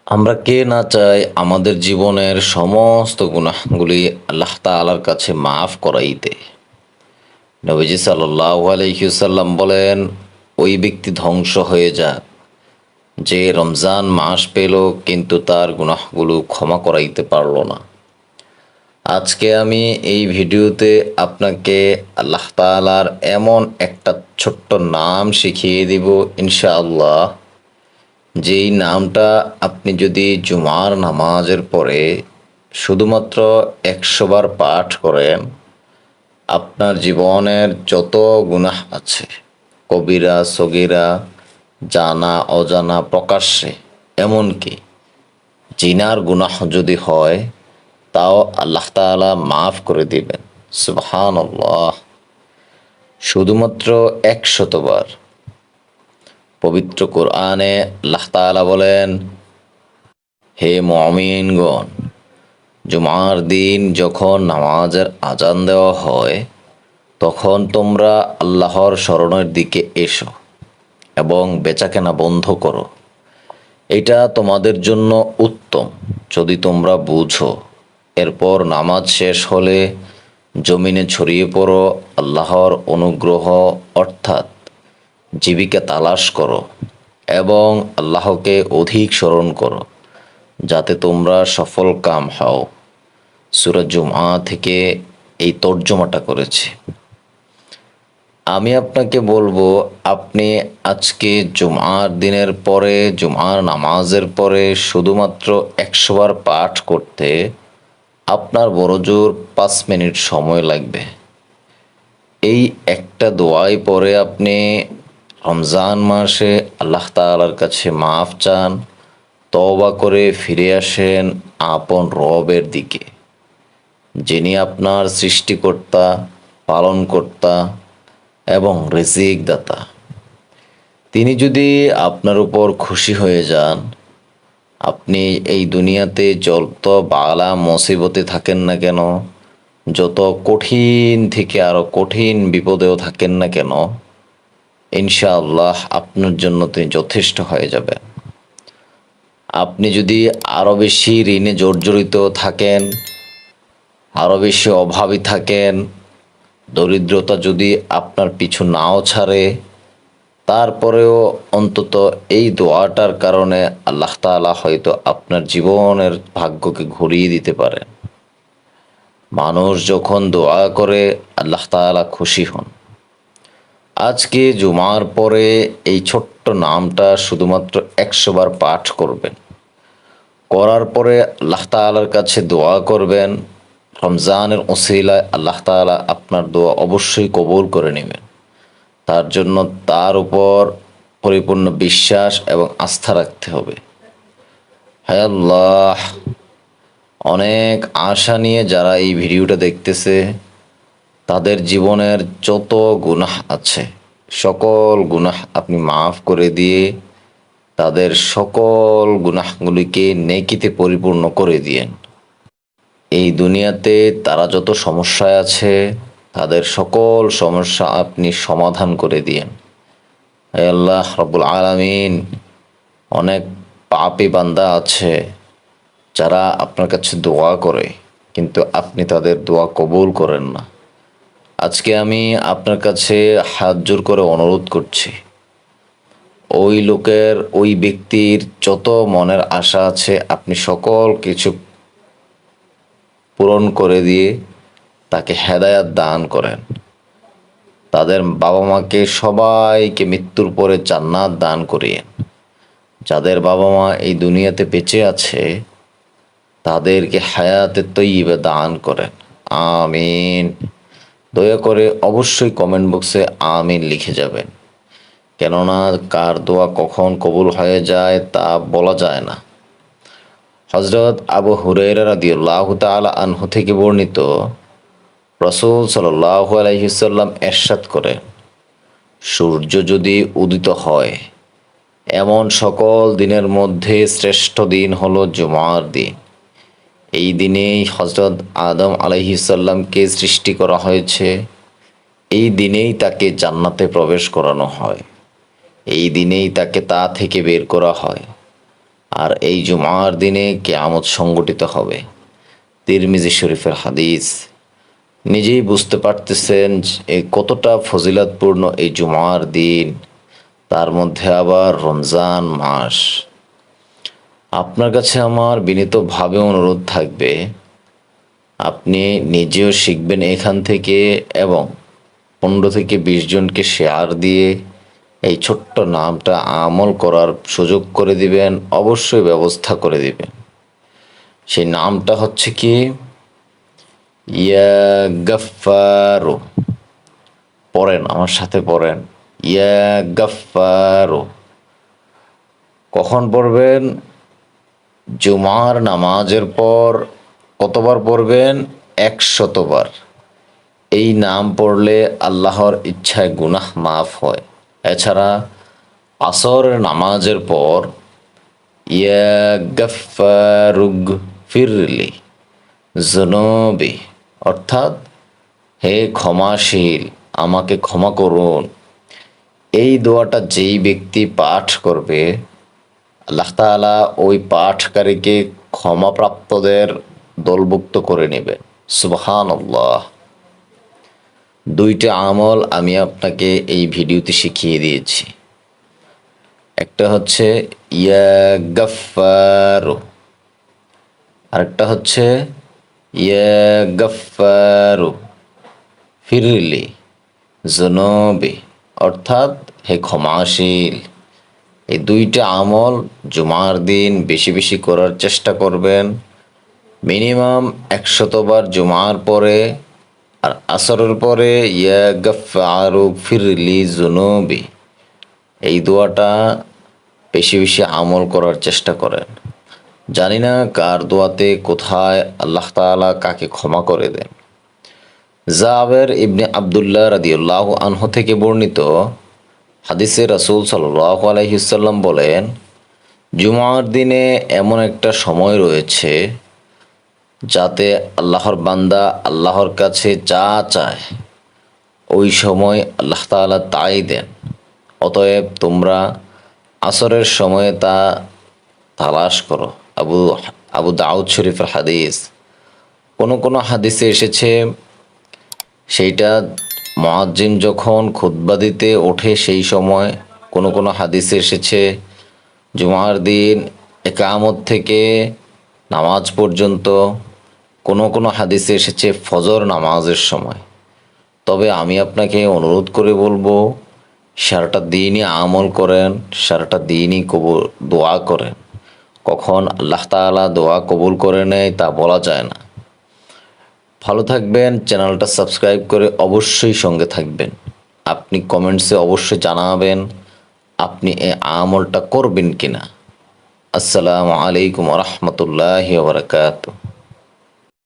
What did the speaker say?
আমরা কে না চাই আমাদের জীবনের সমস্ত গুনাহগুলি আল্লাহ তাআলার কাছে মাফ করাইতে। নবীজি সাল্লাল্লাহু আলাইহি ওয়াসাল্লাম বলেন, ওই ব্যক্তি ধ্বংস হয়ে যাক যে রমজান মাস পেল কিন্তু তার গুনাহগুলো ক্ষমা করাইতে পারল না। আজকে আমি এই ভিডিওতে আপনাকে আল্লাহ তাআলার এমন একটা ছোট্ট নাম শিখিয়ে দিব ইনশাআল্লাহ, যেই নামটা আপনি যদি জুমার নামাজের পরে শুধুমাত্র 100 বার পাঠ করেন, আপনার জীবনের যত গুনাহ আছে, কবিরা সগীরা, জানা অজানা, প্রকাশ্যে, এমনকি জিনার গুনাহ যদি হয় তাও আল্লাহ তাআলা মাফ করে দিবেন। সুবহানাল্লাহ। শুধুমাত্র 100 বার। পবিত্র কোরআনে আল্লাহ তাআলা বলেন, হে মুমিনগণ, জুমার দিন যখন নামাজের আজান দেওয়া হয় তখন তোমরা আল্লাহর স্মরণের দিকে এসো এবং বেচাকেনা বন্ধ করো। এটা তোমাদের জন্য উত্তম যদি তোমরা বুঝো। এরপর নামাজ শেষ হলে জমিনে ছড়িয়ে পড়ো, আল্লাহর অনুগ্রহ অর্থাৎ জীবিকা তালাশ করো এবং আল্লাহকে অধিক স্মরণ করো যাতে তোমরা সফল কাম হও। সূরা জুমআ থেকে এই তর্জমাটা করেছি। আমি আপনাকে বলবো, আপনি আজকে জুমার দিনের পরে, জুমার নামাজের পরে শুধুমাত্র 100 বার পাঠ করতে আপনার বড়জোর 5 মিনিট সময় লাগবে। এই একটা দোয়াই পরে আপনি রমজান মাসে আল্লাহ তাআলার কাছে মাফ চান, তওবা করে ফিরে আসেন আপন রবের দিকে, যিনি আপনার সৃষ্টিকর্তা, পালনকর্তা এবং রিজিক দাতা। তিনি যদি আপনার উপর খুশি হয়ে যান, আপনি এই দুনিয়াতে যত বালা মুসিবতে থাকেন না কেন, যত কঠিন থেকে আরো কঠিন বিপদেও থাকেন না কেন, ইনশাআল্লাহ আপনার জন্য তিনি যথেষ্ট হয়ে যাবেন। আপনি যদি আরো বেশি ঋণে জর্জরিত থাকেন, আরো বেশি অভাবী থাকেন, দরিদ্রতা যদি আপনার পিছু নাও ছাড়ে, তারপরেও অন্তত এই দোয়াটার কারণে আল্লাহ তাআলা হয়তো আপনার জীবনের ভাগ্যকে ঘুরিয়ে দিতে পারেন। মানুষ যখন দোয়া করে আল্লাহ তাআলা খুশি হন। আজকে জুমার পরে এই ছোট্ট নামটা শুধুমাত্র 100 বার পাঠ করবেন। করার পরে আল্লাহ তাআলার কাছে দোয়া করবেন। রমজানের ওসিলায় আল্লাহ তাআলা আপনার দোয়া অবশ্যই কবুল করে নেবেন। তার জন্য তার উপর পরিপূর্ণ বিশ্বাস এবং আস্থা রাখতে হবে। হায় আল্লাহ, অনেক আশা নিয়ে যারা এই ভিডিওটা দেখতেছে, তাদের জীবনের যত গুনাহ আছে সকল গুনাহ আপনি মাফ করে দিয়ে তাদের সকল গুনাহগুলিকে নেকিতে পরিপূর্ণ করে দিয়েন। এই দুনিয়াতে তারা যত সমস্যায় আছে তাদের সকল সমস্যা আপনি সমাধান করে দিয়েন। হে আল্লাহ রব্বুল আলামিন, অনেক পাপী বান্দা আছে যারা আপনার কাছে দোয়া করে কিন্তু আপনি তাদের দোয়া কবুল করেন না। আজকে আমি আপনার কাছে হাত জোর করে অনুরোধ করছি, ওই লোকের, ওই ব্যক্তির যত মনের আশা আছে আপনি সকল কিছু পূরণ করে দিয়ে তাকে হেদায়াত দান করেন। তাদের বাবা মাকে সবাইকে মৃত্যুর পরে জান্নাত দান করিয়েন। যাদের বাবা মা এই দুনিয়াতে বেঁচে আছে তাদেরকে হায়াতে তৈয়বা দান করেন। আমিন। দয়া করে অবশ্যই কমেন্ট বক্সে আমিন লিখে যাবেন, কেননা কার দোয়া কখন কবুল হয়ে যায় তা বলা যায় না। হযরত আবু হুরায়রা রাদিয়াল্লাহু তাআলা আনহু থেকে বর্ণিত, রাসূল সাল্লাল্লাহু আলাইহি ওয়াসাল্লাম ইরশাদ করেন, সূর্য যদি উদিত হয় এমন সকল দিনের মধ্যে শ্রেষ্ঠ দিন হলো জুমার দিন। এই দিনেই হযরত আদম আলাইহিস সালামকে সৃষ্টি করা হয়েছে। এই দিনেই তাকে জান্নাতে প্রবেশ করানো হয়। এই দিনেই তাকে তা থেকে বের করা হয়। আর এই জুমার দিনে কিয়ামত সংগঠিত হবে। তিরমিজি শরীফের হাদিস। নিজেই বুঝতে পারতেছেন এই কতটা ফজিলতপূর্ণ এই জুমার দিন, তার মধ্যে আবার রমজান মাস। আপনার কাছে আমার বিনীতভাবে অনুরোধ থাকবে, আপনি নিজেও শিখবেন এখান থেকে এবং 15 থেকে 20 জনকে শেয়ার দিয়ে এই ছোট্ট নামটা আমল করার সুযোগ করে দিবেন, অবশ্যই ব্যবস্থা করে দিবেন। সেই নামটা হচ্ছে কি, ইয়া গাফফারু। পড়েন, আমার সাথে পড়েন, ইয়া গাফফারু। কখন পড়বেন? জুমার নামাজের পর। কতবার পড়বেন? 100 বার। এই নাম পড়লে আল্লাহর ইচ্ছায় গুনাহ মাফ হয়। এছাড়া আসরের নামাজের পর ইয়া গাফফারুগ ফিরলি জুনুবি, অর্থাৎ হে ক্ষমাশীল, আমাকে ক্ষমা করুন। এই দোয়াটা যেই ব্যক্তি পাঠ করবে, আল্লাহ তাআলা ওই পাঠকারীকে ক্ষমাপ্রাপ্তদের দলভুক্ত করে নেবে। সুবহানাল্লাহ। 2টা আমল আমি আপনাকে এই ভিডিওতে শিখিয়ে দিয়েছি। একটা হচ্ছে ইয়া গাফফারু, আরেকটা হচ্ছে ইয়া গাফফারু ফিরলি জুনুবি, অর্থাৎ হে ক্ষমাশীল। এই 2টা আমল জুমার দিন বেশি বেশি করার চেষ্টা করবেন। মিনিমাম 100 বার জুমার পরে আর আসরের পরে ইয়া গাফফারু ফিরলি জুনুবি, এই দোয়াটা বেশি বেশি আমল করার চেষ্টা করেন। জানি না কার দোয়াতে কোথায় আল্লাহ তাআলা কাকে ক্ষমা করে দেন। জাবের ইবনে আব্দুল্লাহ রাদিয়াল্লাহু আনহু থেকে বর্ণিত হাদিসে রাসূল সাল্লাল্লাহু আলাইহি ওয়াসাল্লাম বলেন, জুমার দিনে এমন একটা সময় রয়েছে যাতে আল্লাহর বান্দা আল্লাহর কাছে যা চায় ওই সময় আল্লাহ তাআলা তাই দেন। অতএব তোমরা আসরের সময়ে তা তালাশ করো। আবু দাউদ শরীফের হাদিস। কোনো হাদিসে এসেছে সেইটা মুয়াজ্জিন যখন খুতবা দিতে ওঠে সেই সময়। কোনো হাদিসে এসেছে জুমার দিন ইকামত থেকে নামাজ পর্যন্ত। কোনো হাদিসে এসেছে ফজর নামাজের সময়। তবে আমি আপনাকে অনুরোধ করে বলবো, সারাটা দিনই আমল করেন, সারাটা দিনই দোয়া করেন। কখন আল্লাহ তাআলা দোয়া কবুল করে নেয় তা বলা যায় না। ভালো থাকবেন, চ্যানেলটা সাবস্ক্রাইব করে অবশ্যই সঙ্গে থাকবেন। আপনি কমেন্টসে অবশ্যই জানাবেন আপনি এই আমলটা করবেন কিনা। আসসালামু আলাইকুম ওয়া রাহমাতুল্লাহি ওয়া বারাকাতুহু।